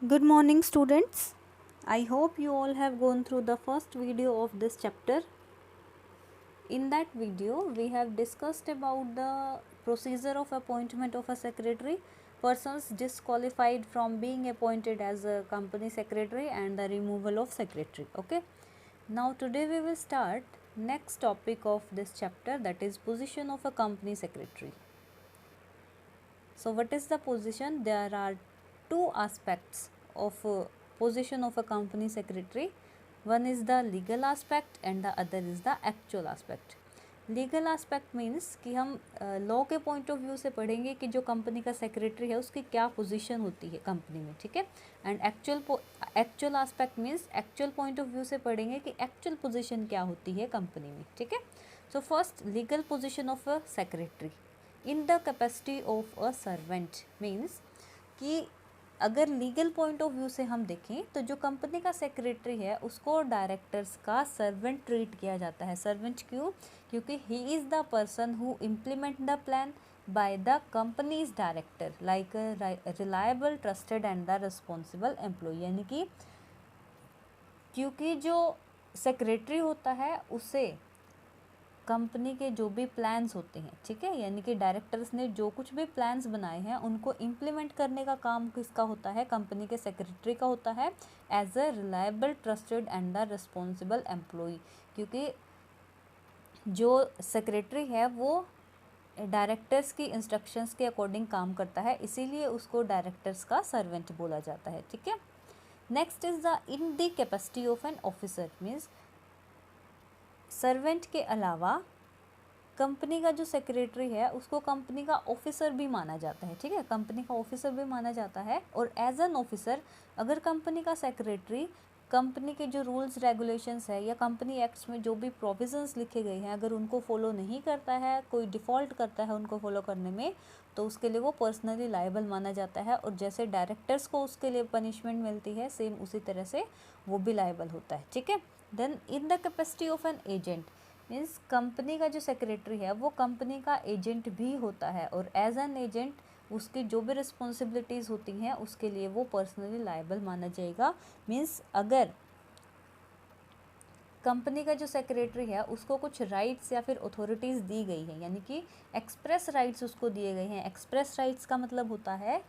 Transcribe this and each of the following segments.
Good morning, students. I hope you all have gone through the first video of this chapter. In that video, we have discussed about the procedure of appointment of a secretary, persons disqualified from being appointed as a company secretary, and the removal of secretary. Okay. Now today we will start next topic of this chapter, that is position of a company secretary. So what is the position? There are two aspects of position of a company secretary. One is the legal aspect and the other is the actual aspect. Legal aspect means कि हम law के point of view से पढ़ेंगे कि जो company का secretary है उसकी क्या पोजीशन होती है कंपनी में, ठीक है। And actual aspect means actual point of view से पढ़ेंगे कि एक्चुअल पोजीशन क्या होती है कंपनी में, ठीक है। So first, legal position of a secretary in the capacity of a servant means कि अगर लीगल पॉइंट ऑफ व्यू से हम देखें तो जो कंपनी का सेक्रेटरी है उसको डायरेक्टर्स का सर्वेंट ट्रीट किया जाता है। सर्वेंट क्यों? क्योंकि he is the person who implement the plan by the company's director like reliable, trusted and the responsible employ. यानी कि क्योंकि जो सेक्रेटरी होता है उसे कंपनी के जो भी प्लान्स होते हैं, ठीक है, यानी कि डायरेक्टर्स ने जो कुछ भी प्लान्स बनाए हैं उनको इम्प्लीमेंट करने का काम किसका होता है? कंपनी के सेक्रेटरी का होता है as a reliable, trusted and the responsible employ. क्योंकि जो सेक्रेटरी है वो डायरेक्टर्स की इंस्ट्रक्शंस के अकॉर्डिंग काम करता है, इसीलिए उसको डायरेक्टर्स का सर्वेंट बोला जाता है, ठीक है। Next is the in the capacity of an officer means servant के अलावा कंपनी का जो सेक्रेटरी है उसको कंपनी का ऑफिसर भी माना जाता है, ठीक है, कंपनी का ऑफिसर भी माना जाता है। और एज एन ऑफिसर अगर कंपनी का सेक्रेटरी कंपनी के जो रूल्स रेगुलेशंस है या कंपनी एक्ट्स में जो भी प्रोविजंस लिखे गए हैं अगर उनको फॉलो नहीं करता है, कोई डिफ़ॉल्ट करता है उनको फॉलो करने में, तो उसके लिए वो पर्सनली लायबल माना जाता है। और जैसे डायरेक्टर्स को उसके लिए पनिशमेंट मिलती है, सेम उसी तरह से वो भी लायबल होता है, ठीक है। Then in the capacity of an agent means company का जो सेक्रेटरी है वो कंपनी का एजेंट भी होता है और एज एन एजेंट उसकी जो भी रिस्पॉन्सिबिलिटीज़ होती हैं उसके लिए वो पर्सनली लायबल माना जाएगा। मीन्स अगर कंपनी का जो सेक्रेटरी है उसको कुछ राइट्स या फिर अथॉरिटीज़ दी गई है, यानी कि एक्सप्रेस राइट्स उसको दिए गए हैं। एक्सप्रेस राइट्स का मतलब होता है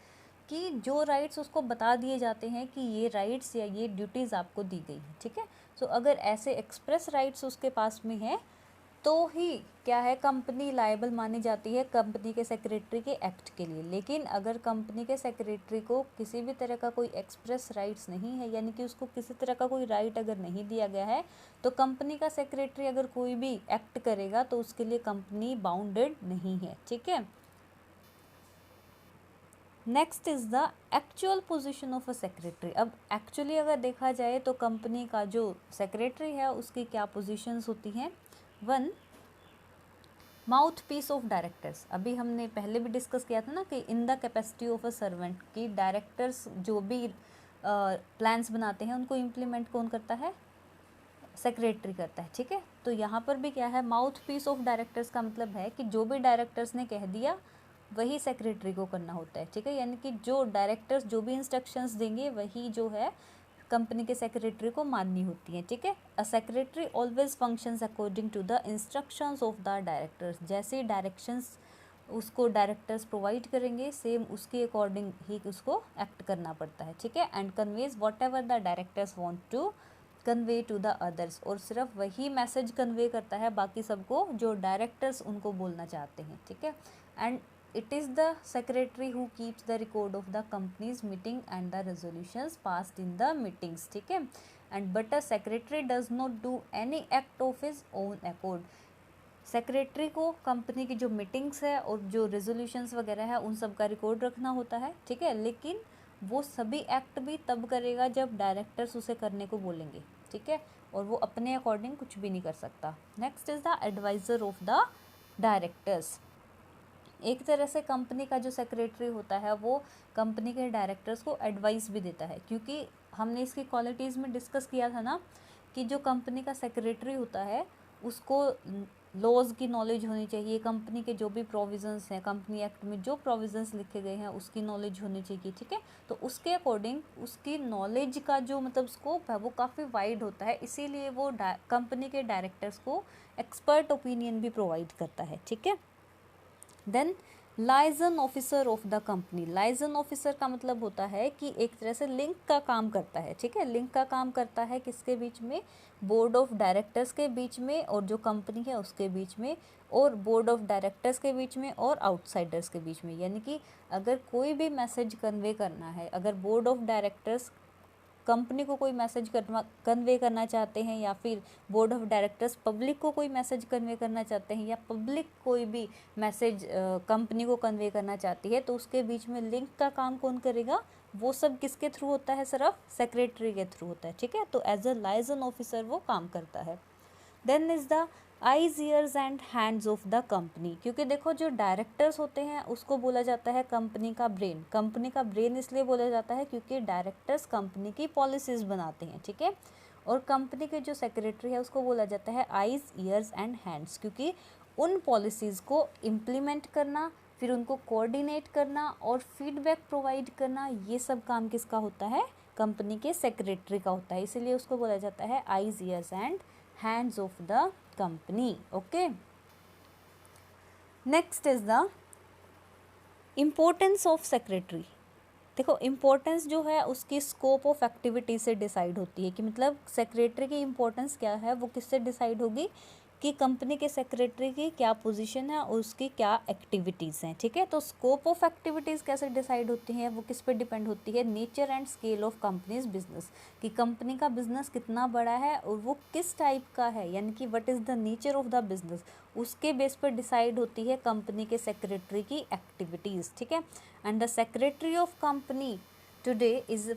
कि जो राइट्स उसको बता दिए जाते हैं कि ये राइट्स या ये ड्यूटीज़ आपको दी गई हैं, ठीक है। सो अगर ऐसे एक्सप्रेस राइट्स उसके पास में है तो ही क्या है, कंपनी लायबल मानी जाती है कंपनी के सेक्रेटरी के एक्ट के लिए। लेकिन अगर कंपनी के सेक्रेटरी को किसी भी तरह का कोई एक्सप्रेस राइट्स नहीं है, यानी कि उसको किसी तरह का कोई राइट अगर नहीं दिया गया है, तो कंपनी का सेक्रेटरी अगर कोई भी एक्ट करेगा तो उसके लिए कंपनी बाउंडेड नहीं है, ठीक है। Next is the actual position of a secretary. अब एक्चुअली अगर देखा जाए तो कंपनी का जो सेक्रेटरी है उसकी क्या पोजीशंस होती हैं। One, mouthpiece of directors. अभी हमने पहले भी डिस्कस किया था ना कि in the capacity of a servant की डायरेक्टर्स जो भी प्लान्स बनाते हैं उनको इम्प्लीमेंट कौन करता है? सेक्रेटरी करता है, ठीक है। तो यहाँ पर भी क्या है, माउथ पीस ऑफ डायरेक्टर्स का मतलब है कि जो भी डायरेक्टर्स ने कह दिया वही सेक्रेटरी को करना होता है, ठीक है। यानी कि जो डायरेक्टर्स जो भी इंस्ट्रक्शंस देंगे वही जो है कंपनी के सेक्रेटरी को माननी होती है, ठीक है। A secretary always functions according to the instructions of the directors. जैसे डायरेक्शंस उसको डायरेक्टर्स प्रोवाइड करेंगे सेम उसके अकॉर्डिंग ही उसको एक्ट करना पड़ता है, ठीक है। And conveys whatever the directors want to convey to the others. और सिर्फ वही मैसेज कन्वे करता है बाकी सबको जो डायरेक्टर्स उनको बोलना चाहते हैं, ठीक है। And it is the secretary who keeps the record of the company's meeting and the resolutions passed in the meetings, ठीक है। and but a secretary does not do any act of his own accord। Secretary को company की जो meetings है और जो resolutions वगैरह है उन सब का रिकॉर्ड रखना होता है, ठीक है। लेकिन वो सभी एक्ट भी तब करेगा जब डायरेक्टर्स उसे करने को बोलेंगे, ठीक है, और वो अपने अकॉर्डिंग कुछ भी नहीं कर सकता। Next is the adviser of the directors. एक तरह से कंपनी का जो सेक्रेटरी होता है वो कंपनी के डायरेक्टर्स को एडवाइस भी देता है, क्योंकि हमने इसकी क्वालिटीज़ में डिस्कस किया था ना कि जो कंपनी का सेक्रेटरी होता है उसको लॉज की नॉलेज होनी चाहिए, कंपनी के जो भी प्रोविजंस हैं, कंपनी एक्ट में जो प्रोविजंस लिखे गए हैं उसकी नॉलेज होनी चाहिए, ठीक है। तो उसके अकॉर्डिंग उसकी नॉलेज का जो मतलब स्कोप है वो काफ़ी वाइड होता है, इसीलिए वो कंपनी के डायरेक्टर्स को एक्सपर्ट ओपिनियन भी प्रोवाइड करता है, ठीक है। Then liaison officer of the company, liaison officer का मतलब होता है कि एक तरह से लिंक का काम करता है, ठीक है। लिंक का काम करता है किसके बीच में, बोर्ड ऑफ डायरेक्टर्स के बीच में और जो कंपनी है उसके बीच में, और बोर्ड ऑफ डायरेक्टर्स के बीच में और आउटसाइडर्स के बीच में। यानी कि अगर कोई भी मैसेज कन्वे करना है, अगर बोर्ड ऑफ डायरेक्टर्स कंपनी को कोई मैसेज कन्वे करना चाहते हैं, या फिर बोर्ड ऑफ डायरेक्टर्स पब्लिक को कोई मैसेज कन्वे करना चाहते हैं, या पब्लिक कोई भी मैसेज कंपनी को कन्वे करना चाहती है, तो उसके बीच में लिंक का काम कौन करेगा, वो सब किसके थ्रू होता है, सिर्फ सेक्रेटरी के थ्रू होता है, ठीक है। तो एज अ लाइजन ऑफिसर वो काम करता है। Then is the eyes ears and hands of the company, क्योंकि देखो जो डायरेक्टर्स होते हैं उसको बोला जाता है कंपनी का ब्रेन। कंपनी का ब्रेन इसलिए बोला जाता है क्योंकि डायरेक्टर्स कंपनी की पॉलिसीज बनाते हैं, ठीक है। और कंपनी के जो सेक्रेटरी है उसको बोला जाता है आईज ईयर्स एंड हैंड्स, क्योंकि उन पॉलिसीज़ को इम्प्लीमेंट करना, फिर उनको कोऑर्डिनेट करना और फीडबैक प्रोवाइड करना, ये सब काम किसका होता है, कंपनी के सेक्रेटरी का होता है। इसीलिए उसको बोला जाता है eyes ears and hands of the company. Okay, next is the importance of secretary। देखो इम्पोर्टेंस जो है उसकी स्कोप ऑफ एक्टिविटी से डिसाइड होती है, कि मतलब सेक्रेटरी की इम्पोर्टेंस क्या है वो किससे डिसाइड होगी, कि कंपनी के सेक्रेटरी की क्या पोजीशन है और उसकी क्या एक्टिविटीज़ हैं, ठीक है। तो स्कोप ऑफ एक्टिविटीज़ कैसे डिसाइड होती हैं, वो किस पे डिपेंड होती है, nature and scale of companies business, कि कंपनी का बिजनेस कितना बड़ा है और वो किस टाइप का है, यानी कि what is the nature of the business, उसके बेस पर डिसाइड होती है कंपनी के सेक्रेटरी की एक्टिविटीज़, ठीक है। And the secretary of company today is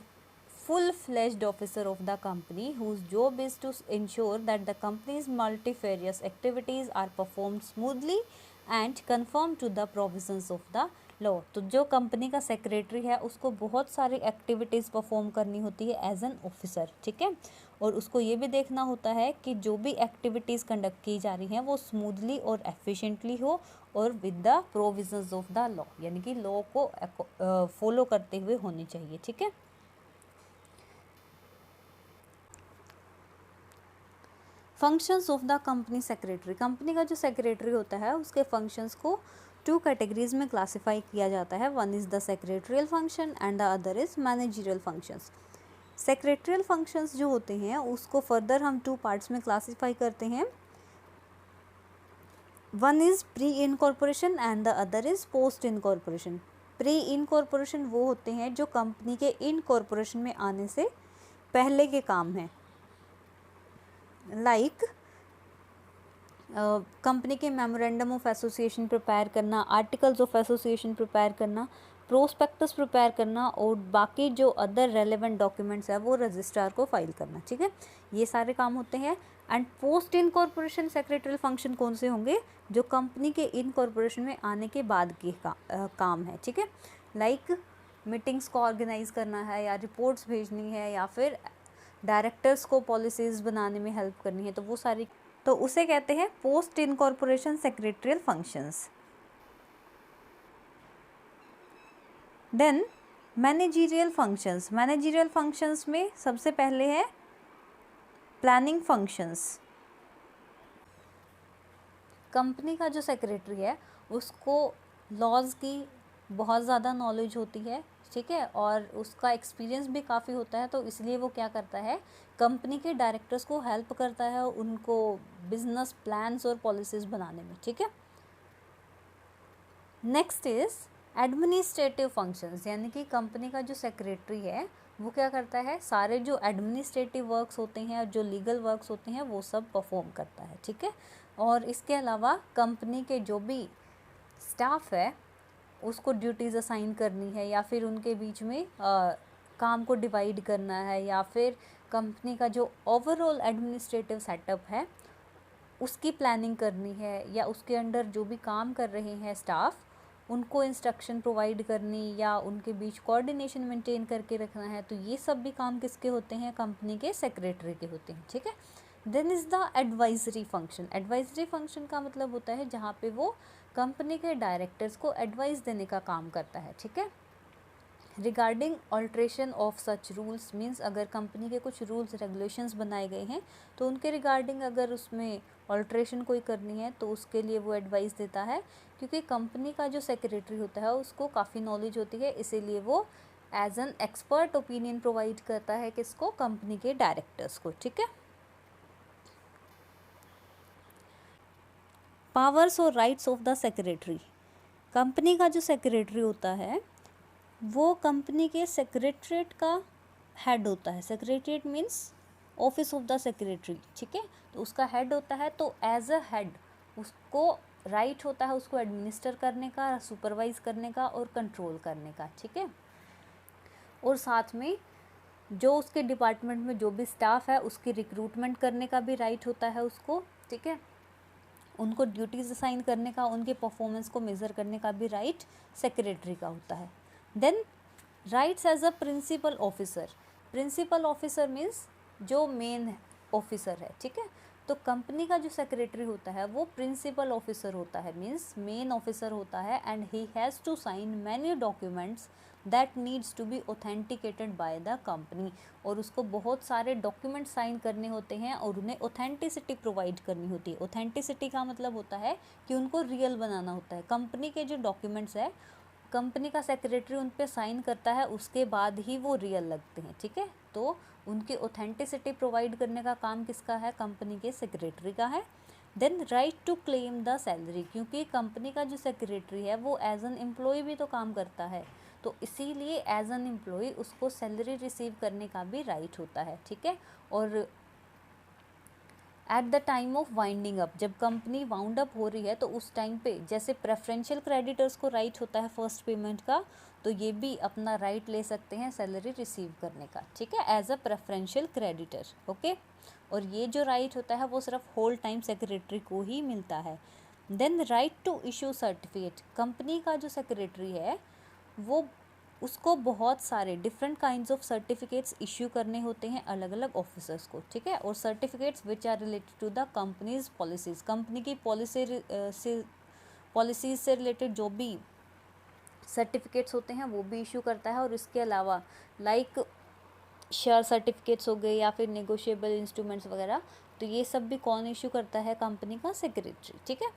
full-fledged officer of the company whose job is to ensure that the company's multifarious activities are performed smoothly and conform to the provisions of the law। तो जो company का secretary है उसको बहुत सारी activities perform करनी होती है एज एन ऑफिसर, ठीक है। और उसको ये भी देखना होता है कि जो भी एक्टिविटीज़ कंडक्ट की जा रही हैं वो स्मूथली और एफिशिएंटली हो और with the provisions of the law, यानी कि लॉ को फॉलो करते हुए होनी चाहिए, ठीक है। Functions of the company secretary, company का जो सेक्रेटरी होता है उसके फंक्शंस को टू कैटेगरीज में क्लासिफाई किया जाता है। One is the secretarial function and the other is managerial functions. Secretarial functions जो होते हैं उसको फर्दर हम टू पार्ट्स में क्लासिफाई करते हैं। One is pre incorporation and the other is post incorporation. Pre incorporation वो होते हैं जो कंपनी के इनकॉर्पोरेशन में आने से पहले के काम हैं, लाइक कंपनी के मेमोरेंडम ऑफ एसोसिएशन प्रिपेयर करना, आर्टिकल्स ऑफ एसोसिएशन प्रिपेयर करना, प्रोस्पेक्टस प्रिपेयर करना और बाकी जो अदर रेलेवेंट डॉक्यूमेंट्स है वो रजिस्ट्रार को फाइल करना, ठीक है। ये सारे काम होते हैं। And post incorporation secretarial function कौन से होंगे, जो कंपनी के इनकॉर्पोरेशन में आने के बाद के काम है, ठीक है। लाइक मीटिंग्स को ऑर्गेनाइज करना है या रिपोर्ट्स भेजनी है या फिर डायरेक्टर्स को पॉलिसीज़ बनाने में हेल्प करनी है, तो वो सारी, तो उसे कहते हैं post incorporation secretarial functions. Then managerial functions, managerial functions में सबसे पहले है प्लानिंग फंक्शंस। कंपनी का जो सेक्रेटरी है उसको लॉज की बहुत ज़्यादा नॉलेज होती है, ठीक है, और उसका एक्सपीरियंस भी काफ़ी होता है, तो इसलिए वो क्या करता है, कंपनी के डायरेक्टर्स को हेल्प करता है उनको बिजनेस प्लान्स और पॉलिसीज़ बनाने में, ठीक है। नेक्स्ट इज़ एडमिनिस्ट्रेटिव फंक्शंस, यानी कि कंपनी का जो सेक्रेटरी है वो क्या करता है, सारे जो एडमिनिस्ट्रेटिव वर्क्स होते हैं और जो लीगल वर्क्स होते हैं वो सब परफॉर्म करता है, ठीक है। और इसके अलावा कंपनी के जो भी स्टाफ है उसको ड्यूटीज़ असाइन करनी है या फिर उनके बीच में काम को डिवाइड करना है, या फिर कंपनी का जो ओवरऑल एडमिनिस्ट्रेटिव सेटअप है उसकी प्लानिंग करनी है, या उसके अंडर जो भी काम कर रहे हैं स्टाफ उनको इंस्ट्रक्शन प्रोवाइड करनी या उनके बीच कोऑर्डिनेशन मेंटेन करके रखना है, तो ये सब भी काम किसके होते हैं, कंपनी के सेक्रेटरी के होते हैं, ठीक है। Then is the advisory function. Advisory function का मतलब होता है जहाँ पे वो कंपनी के डायरेक्टर्स को एडवाइस देने का काम करता है, ठीक है। Regarding alteration of such rules means अगर कंपनी के कुछ रूल्स रेगुलेशंस बनाए गए हैं तो उनके रिगार्डिंग अगर उसमें ऑल्ट्रेशन कोई करनी है तो उसके लिए वो एडवाइस देता है, क्योंकि कंपनी का जो सेक्रेटरी होता है उसको काफ़ी नॉलेज होती है, इसीलिए वो as an expert opinion provide करता है किसको, कंपनी के डायरेक्टर्स को, ठीक है। पावर्स और rights of the secretary. Company का जो सेक्रेटरी होता है वो कंपनी के सेक्रेटरीट का हेड होता है। Secretariat means office of the secretary, ठीक है। तो उसका हेड होता है, तो एज अ हेड उसको राइट होता है उसको एडमिनिस्टर करने का, सुपरवाइज करने का और कंट्रोल करने का, ठीक है। और साथ में जो उसके डिपार्टमेंट में जो भी स्टाफ है उसकी रिक्रूटमेंट करने का भी राइट होता है उसको, ठीक है। उनको ड्यूटीज़ असाइन करने का, उनके परफॉर्मेंस को मेज़र करने का भी राइट सेक्रेटरी का होता है। Then rights as a principal officer. Principal officer means जो मेन ऑफिसर है, ठीक है। तो कंपनी का जो सेक्रेटरी होता है वो प्रिंसिपल ऑफिसर होता है, मीन्स मेन ऑफिसर होता है, and he has to sign many documents that needs to be authenticated by the company. और उसको बहुत सारे डॉक्यूमेंट साइन करने होते हैं और उन्हें ऑथेंटिसिटी प्रोवाइड करनी होती है। ऑथेंटिसिटी का मतलब होता है कि उनको रियल बनाना होता है। कंपनी के जो डॉक्यूमेंट्स है कंपनी का सेक्रेटरी उन पे साइन करता है, उसके बाद ही वो रियल लगते हैं, ठीक है। तो उनकी ऑथेंटिसिटी प्रोवाइड करने का काम किसका है, कंपनी के सेक्रेटरी का है। Then right to claim the salary, क्योंकि कंपनी का जो सेक्रेटरी है वो एज एन एम्प्लॉय भी तो काम करता है, तो इसीलिए एज एन एम्प्लॉय उसको सैलरी रिसीव करने का भी राइट होता है, ठीक है। और at the time of winding up, जब कंपनी वाउंड अप हो रही है तो उस टाइम पे जैसे प्रेफरेंशियल क्रेडिटर्स को राइट होता है फर्स्ट पेमेंट का, तो ये भी अपना राइट ले सकते हैं सैलरी रिसीव करने का, ठीक है, as a preferential creditor, okay. और ये जो राइट होता है वो सिर्फ होल टाइम सेक्रेटरी को ही मिलता है। Then right to issue certificate. Company का जो सेक्रेटरी है वो उसको बहुत सारे different kinds of certificates issue करने होते हैं अलग अलग ऑफिसर्स को, ठीक है। और certificates which are related to the company's policies, company की पॉलिसीज़ से रिलेटेड जो भी सर्टिफिकेट्स होते हैं वो भी इशू करता है। और इसके अलावा लाइक शेयर सर्टिफिकेट्स हो गए या फिर नेगोशिएबल इंस्ट्रूमेंट्स वगैरह, तो ये सब भी कौन इशू करता है, कंपनी का सेक्रेटरी, ठीक है।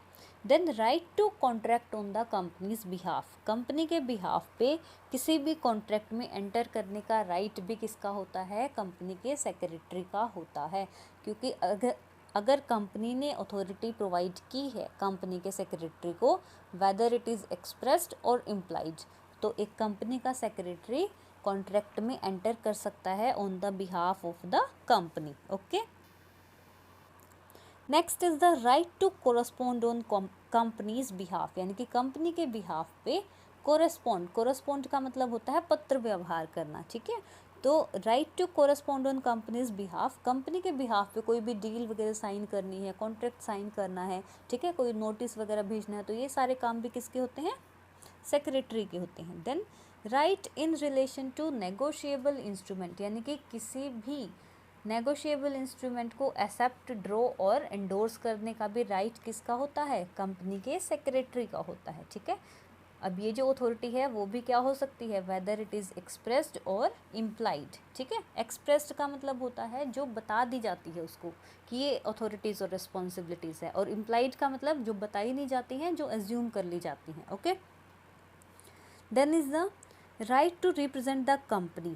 Then right to contract on the company's behalf. Company के बिहाफ पे किसी भी कॉन्ट्रैक्ट में एंटर करने का राइट भी किसका होता है, कंपनी के सेक्रेटरी का होता है। क्योंकि अगर कंपनी ने अथॉरिटी प्रोवाइड की है कंपनी के सेक्रेटरी को, वेदर इट इज़ एक्सप्रेस्ड और इम्प्लाइड, तो एक कंपनी का सेक्रेटरी कॉन्ट्रैक्ट में एंटर कर सकता है on the behalf of the company, okay. Next is the right to correspond on company's behalf, यानी कि कंपनी के बिहाफ पे कोरस्पॉन्ड का मतलब होता है पत्र व्यवहार करना, ठीक है। तो right to correspond on company's behalf, company के बिहाफ पे कोई भी डील वगैरह साइन करनी है, कॉन्ट्रैक्ट साइन करना है, ठीक है, कोई नोटिस वगैरह भेजना है, तो ये सारे काम भी किसके होते हैं, सेक्रेटरी के होते हैं। Then right in relation to negotiable instrument, यानी कि किसी भी नेगोशिएबल इंस्ट्रूमेंट को एक्सेप्ट, ड्रॉ और एंडोर्स करने का भी राइट किसका होता है, कंपनी के सेक्रेटरी का होता है, ठीक है। अब ये जो अथॉरिटी है वो भी क्या हो सकती है, वेदर इट इज़ एक्सप्रेस्ड और इम्प्लाइड, ठीक है। एक्सप्रेस्ड का मतलब होता है जो बता दी जाती है उसको कि ये अथॉरिटीज़ और रिस्पॉन्सिबिलिटीज़ है, और इम्प्लाइड का मतलब जो बताई नहीं जाती हैं, जो एज्यूम कर ली जाती हैं, okay. Then is the right to represent the company.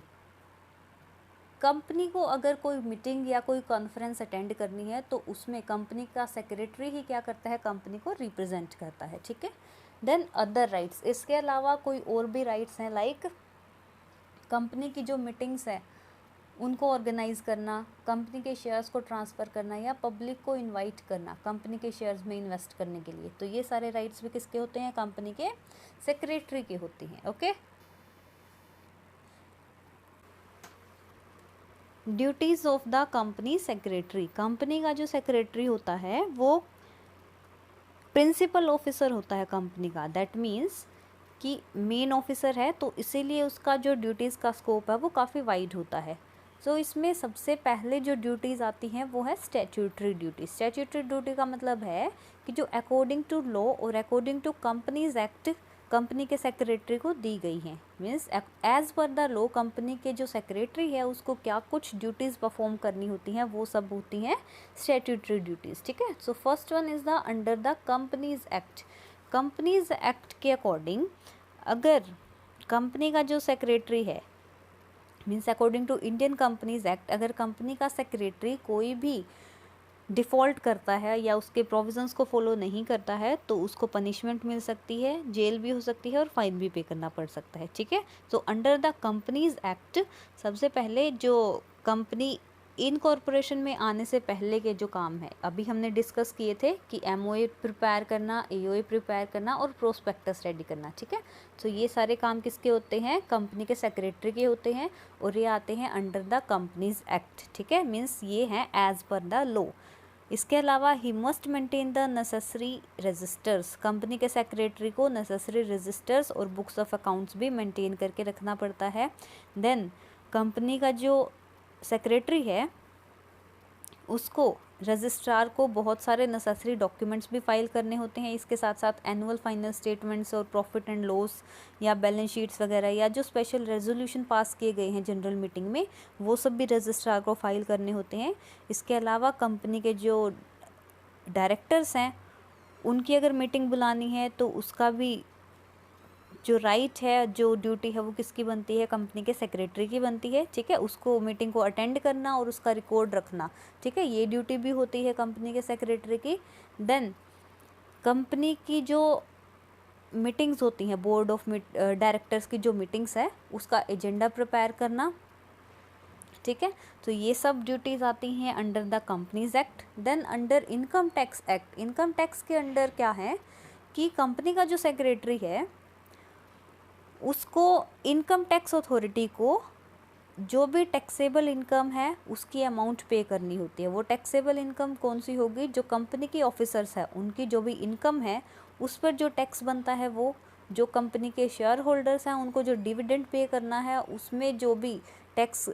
Company को अगर कोई मीटिंग या कोई कॉन्फ्रेंस अटेंड करनी है तो उसमें कंपनी का सेक्रेटरी ही क्या करता है, कंपनी को रिप्रेजेंट करता है, ठीक है। देन अदर राइट्स, इसके अलावा कोई और भी राइट्स हैं, लाइक कंपनी की जो मीटिंग्स है उनको ऑर्गेनाइज करना, कंपनी के शेयर्स को ट्रांसफ़र करना या पब्लिक को इनवाइट करना कंपनी के शेयर्स में इन्वेस्ट करने के लिए, तो ये सारे राइट्स भी किसके होते हैं, कंपनी के सेक्रेटरी के होते हैं, okay. Duties of the company secretary, company का जो सेक्रेटरी होता है वो प्रिंसिपल ऑफिसर होता है कंपनी का, दैट मीन्स कि मेन ऑफिसर है, तो इसीलिए उसका जो ड्यूटीज़ का स्कोप है वो काफ़ी वाइड होता है। सो इसमें सबसे पहले जो ड्यूटीज़ आती हैं वो है स्टैट्यूटरी ड्यूटी। स्टैट्यूटरी ड्यूटी का मतलब है कि जो अकॉर्डिंग टू लॉ और according to Companies Act company के सेक्रेटरी को दी गई हैं। Means as per the law company के जो सेक्रेटरी है उसको क्या कुछ ड्यूटीज़ परफॉर्म करनी होती हैं, वो सब होती हैं स्टैट्यूटरी ड्यूटीज़। ठीक है, so first one is the under the Companies Act. Companies Act के अकॉर्डिंग अगर कंपनी का जो सेक्रेटरी है, means according to Indian Companies Act, अगर कंपनी का सेक्रेटरी कोई भी डिफ़ॉल्ट करता है या उसके प्रोविज़न्स को फॉलो नहीं करता है तो उसको पनिशमेंट मिल सकती है, जेल भी हो सकती है और फाइन भी पे करना पड़ सकता है। ठीक है, तो अंडर द कंपनीज एक्ट सबसे पहले जो कंपनी इनकॉर्पोरेशन में आने से पहले के जो काम है अभी हमने डिस्कस किए थे कि एमओए प्रिपेयर करना, एओए प्रिपेयर करना और प्रोस्पेक्टस रेडी करना। ठीक है, तो ये सारे काम किसके होते हैं, कंपनी के सेक्रेटरी के होते हैं और ये आते हैं अंडर द कंपनीज एक्ट। ठीक है, मीन्स ये हैं एज पर द लॉ। इसके अलावा he must maintain the necessary registers. Company के सेक्रेटरी को नेसेसरी रजिस्टर्स और बुक्स ऑफ अकाउंट्स भी मेंटेन करके रखना पड़ता है। देन कंपनी का जो सेक्रेटरी है उसको रजिस्ट्रार को बहुत सारे नेसेसरी डॉक्यूमेंट्स भी फाइल करने होते हैं। इसके साथ साथ एनुअल फाइनल स्टेटमेंट्स और प्रॉफिट एंड लॉस या बैलेंस शीट्स वगैरह या जो स्पेशल रेजोल्यूशन पास किए गए हैं जनरल मीटिंग में वो सब भी रजिस्ट्रार को फाइल करने होते हैं। इसके अलावा कंपनी के जो डायरेक्टर्स हैं उनकी अगर मीटिंग बुलानी है तो उसका भी जो राइट है, जो ड्यूटी है वो किसकी बनती है, कंपनी के सेक्रेटरी की बनती है। ठीक है, उसको मीटिंग को अटेंड करना और उसका रिकॉर्ड रखना। ठीक है, ये ड्यूटी भी होती है कंपनी के सेक्रेटरी की। देन कंपनी की जो मीटिंग्स होती हैं, बोर्ड ऑफ डायरेक्टर्स की जो मीटिंग्स है उसका एजेंडा प्रिपेयर करना। ठीक है, तो ये सब ड्यूटीज़ आती हैं under the Companies Act. Then under income tax act, income tax के अंडर क्या है कि कंपनी का जो सेक्रेटरी है उसको इनकम टैक्स अथॉरिटी को जो भी टैक्सेबल इनकम है उसकी अमाउंट पे करनी होती है। वो टैक्सेबल इनकम कौन सी होगी, जो कंपनी की ऑफिसर्स है उनकी जो भी इनकम है उस पर जो टैक्स बनता है वो, जो कंपनी के शेयर होल्डर्स हैं उनको जो डिविडेंड पे करना है उसमें जो भी टैक्स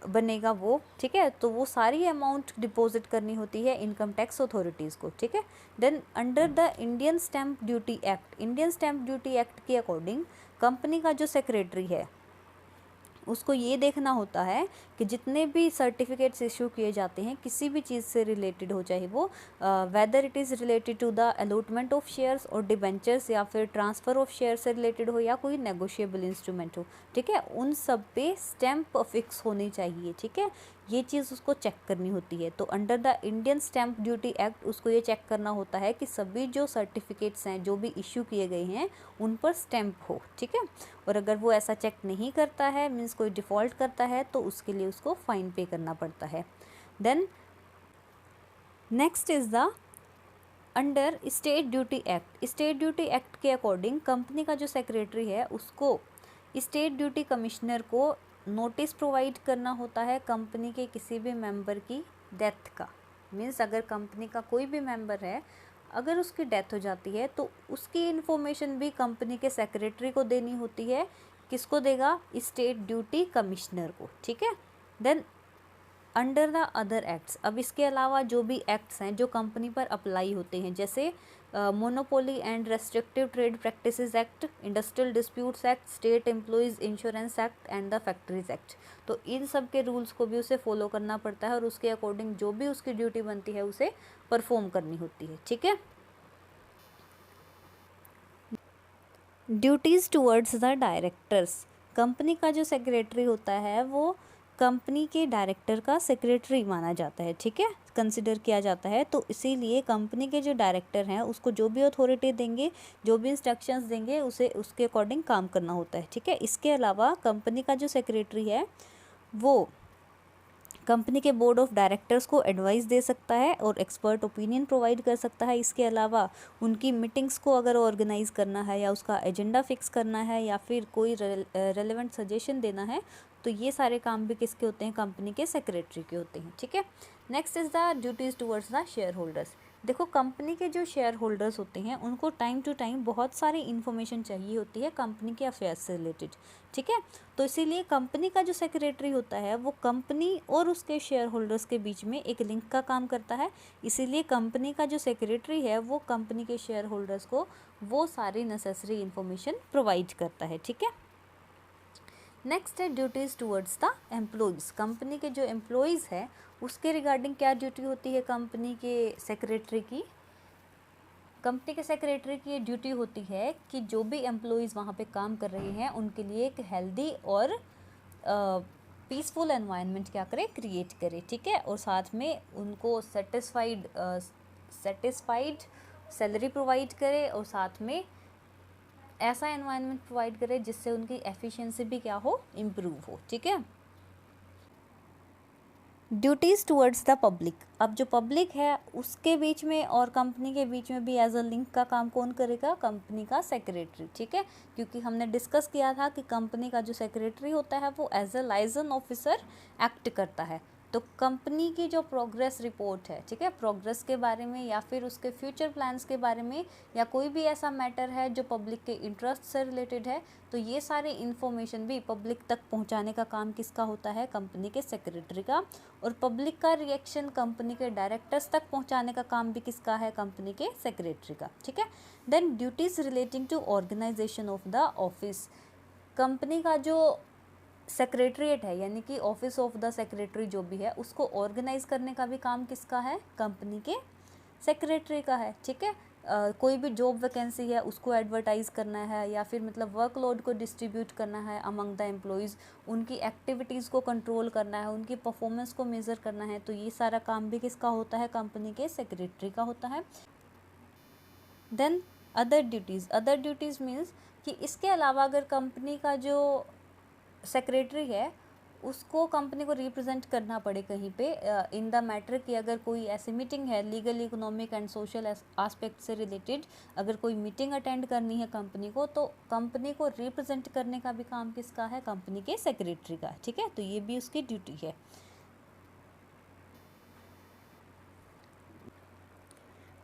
बनेगा वो। ठीक है, तो वो सारी अमाउंट डिपॉजिट करनी होती है इनकम टैक्स अथॉरिटीज़ को। ठीक है, then under the Indian stamp duty act, Indian stamp duty act के अकॉर्डिंग कंपनी का जो सेक्रेटरी है उसको ये देखना होता है कि जितने भी सर्टिफिकेट्स इशू किए जाते हैं किसी भी चीज़ से रिलेटेड हो, चाहे वो whether it is related to the allotment of shares और डिबेंचर्स या फिर ट्रांसफ़र ऑफ शेयर से रिलेटेड हो या कोई नेगोशिएबल इंस्ट्रूमेंट हो। ठीक है, उन सब पे स्टैम्प फिक्स होनी चाहिए। ठीक है, ये चीज़ उसको चेक करनी होती है। तो under the Indian stamp duty act उसको ये चेक करना होता है कि सभी जो सर्टिफिकेट्स हैं जो भी इशू किए गए हैं उन पर स्टैम्प हो। ठीक है, और अगर वो ऐसा चेक नहीं करता है, मीन्स कोई डिफ़ॉल्ट करता है, तो उसके लिए उसको फ़ाइन पे करना पड़ता है। Then next is the under state duty act. State duty act के अकॉर्डिंग कंपनी का जो सेक्रेटरी है उसको स्टेट ड्यूटी कमिश्नर को नोटिस प्रोवाइड करना होता है कंपनी के किसी भी मेंबर की डेथ का। मीन्स अगर कंपनी का कोई भी मेंबर है, अगर उसकी डेथ हो जाती है तो उसकी इन्फॉर्मेशन भी कंपनी के सेक्रेटरी को देनी होती है। किसको देगा, स्टेट ड्यूटी कमिश्नर को। ठीक है, then under the other acts, अब इसके अलावा जो भी एक्ट्स हैं जो कंपनी पर अप्लाई होते हैं, जैसे monopoly and restrictive trade practices act, industrial disputes act, state employees insurance act and the factories act, तो इन सब के रूल्स को भी उसे फॉलो करना पड़ता है और उसके अकॉर्डिंग जो भी उसकी ड्यूटी बनती है उसे परफॉर्म करनी होती है। ठीक है, duties towards the directors, company का जो सेक्रेटरी होता है वो कंपनी के डायरेक्टर का सेक्रेटरी माना जाता है। ठीक है, कंसिडर किया जाता है। तो इसीलिए कंपनी के जो डायरेक्टर हैं उसको जो भी अथॉरिटी देंगे, जो भी इंस्ट्रक्शंस देंगे उसे उसके अकॉर्डिंग काम करना होता है। ठीक है, इसके अलावा कंपनी का जो सेक्रेटरी है वो कंपनी के बोर्ड ऑफ डायरेक्टर्स को एडवाइस दे सकता है और एक्सपर्ट ओपिनियन प्रोवाइड कर सकता है। इसके अलावा उनकी मीटिंग्स को अगर ऑर्गेनाइज करना है या उसका एजेंडा फिक्स करना है या फिर कोई रेलेवेंट सजेशन देना है तो ये सारे काम भी किसके होते हैं, कंपनी के सेक्रेटरी के होते हैं। ठीक है, next is the duties towards the share holders. देखो कंपनी के जो शेयर होल्डर्स होते हैं उनको टाइम टू टाइम बहुत सारी इन्फॉर्मेशन चाहिए होती है कंपनी के अफेयर्स से रिलेटेड, ठीक है। तो इसीलिए कंपनी का जो सेक्रेटरी होता है वो कंपनी और उसके शेयर होल्डर्स के बीच में एक लिंक का काम करता है। इसीलिए कंपनी का जो सेक्रेटरी है वो कंपनी के शेयर होल्डर्स को वो सारी नेसेसरी इन्फॉर्मेशन प्रोवाइड करता है, ठीक है। नेक्स्ट है duties towards the employees. Company के जो एम्प्लॉयज़ है उसके रिगार्डिंग क्या ड्यूटी होती है कंपनी के सेक्रेटरी की। कंपनी के सेक्रेटरी की ये ड्यूटी होती है कि जो भी एम्प्लॉयज़ वहाँ पे काम कर रहे हैं उनके लिए एक हेल्दी और पीसफुल एनवायरनमेंट क्या करे, क्रिएट करे, ठीक है। और साथ में उनको सेटिस्फाइड सैलरी प्रोवाइड करे और साथ में ऐसा एनवायरनमेंट प्रोवाइड करे जिससे उनकी एफिशिएंसी भी क्या हो, इम्प्रूव हो, ठीक है। Duties towards the public. अब जो पब्लिक है उसके बीच में और कंपनी के बीच में भी एज अ लिंक का काम कौन करेगा, कंपनी का सेक्रेटरी, ठीक है। क्योंकि हमने डिस्कस किया था कि कंपनी का जो सेक्रेटरी होता है वो as a liaison officer act करता है। तो कंपनी की जो प्रोग्रेस रिपोर्ट है, ठीक है, प्रोग्रेस के बारे में या फिर उसके फ्यूचर प्लान्स के बारे में या कोई भी ऐसा मैटर है जो पब्लिक के इंटरेस्ट से रिलेटेड है, तो ये सारे इन्फॉर्मेशन भी पब्लिक तक पहुंचाने का काम किसका होता है, कंपनी के सेक्रेटरी का। और पब्लिक का रिएक्शन कंपनी के डायरेक्टर्स तक पहुंचाने का काम भी किसका है, कंपनी के सेक्रेटरी का, ठीक है। Then duties relating to organisation of the office. Company का जो सेक्रेटरीट है यानी कि ऑफिस ऑफ द सेक्रेटरी जो भी है उसको ऑर्गेनाइज करने का भी काम किसका है, कंपनी के सेक्रेटरी का है, ठीक है। कोई भी जॉब वैकेंसी है उसको एडवर्टाइज़ करना है या फिर मतलब वर्कलोड को डिस्ट्रीब्यूट करना है अमंग द एम्प्लॉयज़, उनकी एक्टिविटीज़ को कंट्रोल करना है, उनकी परफॉर्मेंस को मेज़र करना है, तो ये सारा काम भी किसका होता है, कंपनी के सेक्रेटरी का होता है। देन अदर ड्यूटीज़ मीन्स कि इसके अलावा अगर कंपनी का जो सेक्रेटरी है उसको कंपनी को रिप्रेजेंट करना पड़े कहीं पे इन द मैटर कि अगर कोई ऐसी मीटिंग है legal, economic and social aspect से रिलेटेड, अगर कोई मीटिंग अटेंड करनी है कंपनी को, तो कंपनी को रिप्रेजेंट करने का भी काम किसका है, कंपनी के सेक्रेटरी का, ठीक है। तो ये भी उसकी ड्यूटी है।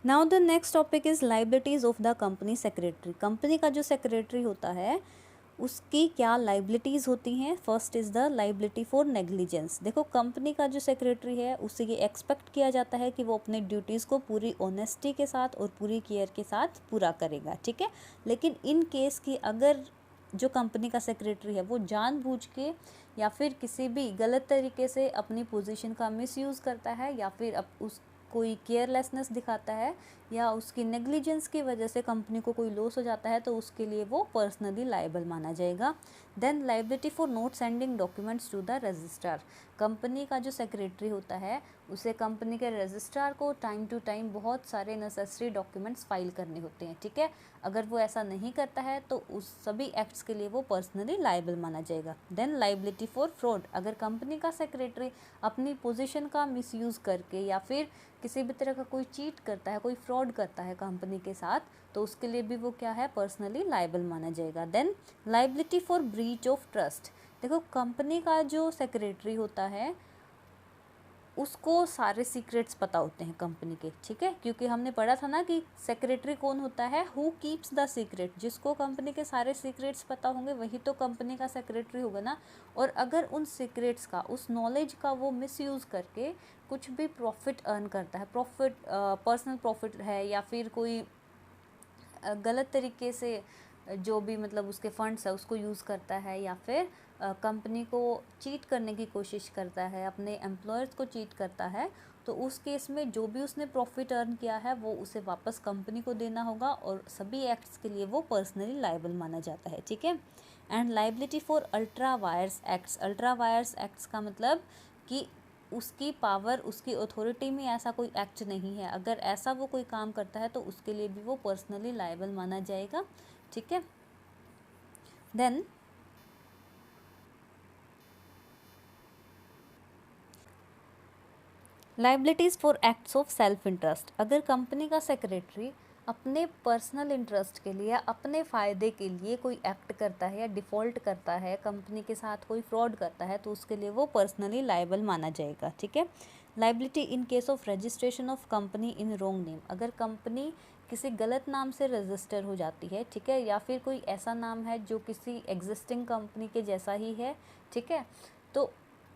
Now the next topic is liabilities of the company secretary. Company का जो सेक्रेटरी होता है उसकी क्या लाइबिलिटीज़ होती हैं। First is the liability for negligence. देखो कंपनी का जो सेक्रेटरी है उससे ये एक्सपेक्ट किया जाता है कि वो अपने ड्यूटीज़ को पूरी ऑनेस्टी के साथ और पूरी केयर के साथ पूरा करेगा, ठीक है। लेकिन इन केस की अगर जो कंपनी का सेक्रेटरी है वो जानबूझ के या फिर किसी भी गलत तरीके से अपनी पोजीशन का मिसयूज़ करता है या फिर उस कोई केयरलेसनेस दिखाता है या उसकी नेग्लिजेंस की वजह से कंपनी को कोई लॉस हो जाता है तो उसके लिए वो पर्सनली लायबल माना जाएगा। Then liability for not sending documents to the registrar. Company का जो सेक्रेटरी होता है उसे कंपनी के रजिस्ट्रार को टाइम टू टाइम बहुत सारे नेसेसरी डॉक्यूमेंट्स फाइल करने होते हैं, ठीक है। अगर वो ऐसा नहीं करता है तो उस सभी एक्ट्स के लिए वो पर्सनली लायबल माना जाएगा। Then liability for fraud. अगर कंपनी का सेक्रेटरी अपनी पोजीशन का मिसयूज़ करके या फिर किसी भी तरह का कोई चीट करता है, कोई फ्रॉड करता है कंपनी के साथ, तो उसके लिए भी वो क्या है, पर्सनली लायबल माना जाएगा। Then liability for breach of trust. देखो कंपनी का जो सेक्रेटरी होता है उसको सारे सीक्रेट्स पता होते हैं कंपनी के, ठीक है। क्योंकि हमने पढ़ा था ना कि सेक्रेटरी कौन होता है, हु कीप्स द सीक्रेट। जिसको कंपनी के सारे सीक्रेट्स पता होंगे वही तो कंपनी का सेक्रेटरी होगा ना। और अगर उन सीक्रेट्स का, उस नॉलेज का वो मिसयूज़ करके कुछ भी प्रॉफिट अर्न करता है, प्रॉफिट पर्सनल प्रॉफिट है या फिर कोई गलत तरीके से जो भी मतलब उसके फंड्स है उसको यूज़ करता है या फिर कंपनी को चीट करने की कोशिश करता है, अपने एम्प्लॉयर्स को चीट करता है, तो उस केस में जो भी उसने प्रॉफिट अर्न किया है वो उसे वापस कंपनी को देना होगा और सभी एक्ट्स के लिए वो पर्सनली लायबल माना जाता है, ठीक है। And liability for ultra vires acts. Ultra vires acts का मतलब कि उसकी पावर, उसकी अथॉरिटी में ऐसा कोई एक्ट नहीं है, अगर ऐसा वो कोई काम करता है तो उसके लिए भी वो पर्सनली लायबल माना जाएगा, ठीक है। Then liabilities for acts of self interest. अगर कंपनी का सेक्रेटरी अपने पर्सनल इंटरेस्ट के लिए, अपने फ़ायदे के लिए कोई एक्ट करता है या डिफ़ॉल्ट करता है, कंपनी के साथ कोई फ्रॉड करता है, तो उसके लिए वो पर्सनली लायबल माना जाएगा, ठीक है। Liability in case of registration of company in wrong name, अगर कंपनी किसी गलत नाम से रजिस्टर हो जाती है, ठीक है, या फिर कोई ऐसा नाम है जो किसी एग्जिस्टिंग कंपनी के जैसा ही है, ठीक है, तो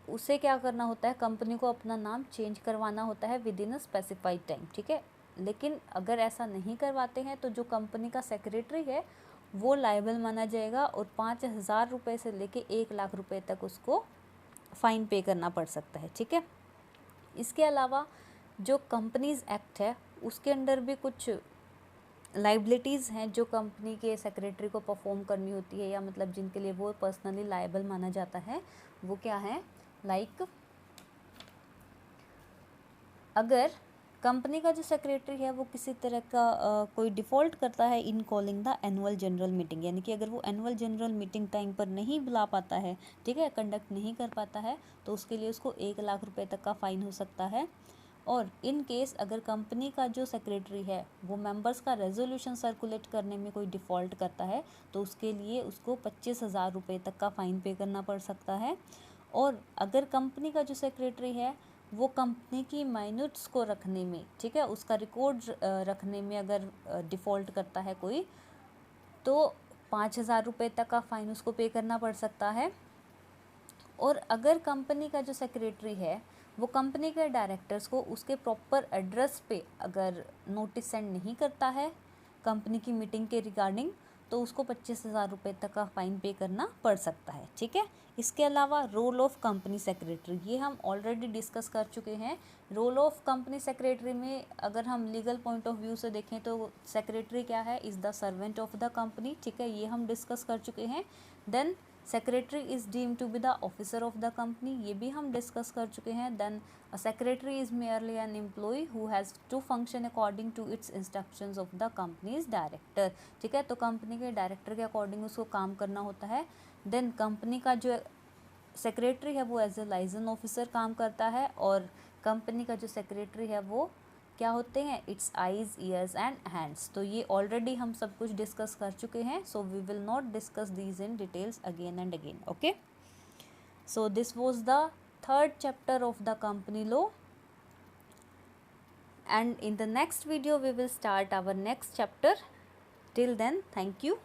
उसे क्या करना होता है, कंपनी को अपना नाम चेंज करवाना होता है with in a specified time, ठीक है। लेकिन अगर ऐसा नहीं करवाते हैं तो जो कंपनी का सेक्रेटरी है वो लायबल माना जाएगा और 5,000 रुपये से लेके 1,00,000 रुपये तक उसको फ़ाइन पे करना पड़ सकता है, ठीक है। इसके अलावा जो कंपनीज़ एक्ट है उसके अंदर भी कुछ लाइबिलिटीज़ हैं जो कंपनी के सेक्रेटरी को परफॉर्म करनी होती है, या मतलब जिनके लिए वो पर्सनली लायबल माना जाता है। वो क्या है, लाइक अगर कंपनी का जो सेक्रेटरी है वो किसी तरह का कोई डिफ़ॉल्ट करता है in calling the annual general meeting, यानी कि अगर वो एनुअल जनरल मीटिंग टाइम पर नहीं बुला पाता है, ठीक है, कंडक्ट नहीं कर पाता है, तो उसके लिए उसको 1,00,000 रुपये तक का फ़ाइन हो सकता है। और इन केस अगर कंपनी का जो सेक्रेटरी है वो मेंबर्स का रेजोल्यूशन सर्कुलेट करने में कोई डिफ़ॉल्ट करता है तो उसके लिए उसको 25,000 रुपये तक का फ़ाइन पे करना पड़ सकता है। और अगर कंपनी का जो सेक्रेटरी है वो कंपनी की माइन्यूट्स को रखने में, ठीक है, उसका रिकॉर्ड रखने में अगर डिफ़ॉल्ट करता है कोई, तो 5,000 रुपये तक का फ़ाइन उसको पे करना पड़ सकता है। और अगर कंपनी का जो सेक्रेटरी है वो कंपनी के डायरेक्टर्स को उसके प्रॉपर एड्रेस पे अगर नोटिस सेंड नहीं करता है कंपनी की मीटिंग के रिगार्डिंग, तो उसको 25,000 रुपये तक का फ़ाइन पे करना पड़ सकता है, ठीक है। इसके अलावा रोल ऑफ कंपनी सेक्रेटरी, ये हम ऑलरेडी डिस्कस कर चुके हैं। रोल ऑफ कंपनी सेक्रेटरी में अगर हम लीगल पॉइंट ऑफ व्यू से देखें तो सेक्रेटरी क्या है, is the servant of the company, ठीक है, ये हम डिस्कस कर चुके हैं। Then secretary is deemed to be the officer of the company, ये भी हम डिस्कस कर चुके हैं। Then a secretary is merely an employee who has to function according to its instructions of the company's director, ठीक है, तो company के डायरेक्टर के अकॉर्डिंग उसको काम करना होता है। देन कंपनी का जो सेक्रेटरी है वो एज ए लाइजन ऑफिसर काम करता है, और कंपनी का जो सेक्रेटरी है वो क्या होते हैं, it's eyes, ears and hands. तो ये ऑलरेडी हम सब कुछ डिस्कस कर चुके हैं, so we will not discuss these in details again and again, okay. So this was the third chapter of the company law, and in the next video we will start our next chapter. Till then, thank you.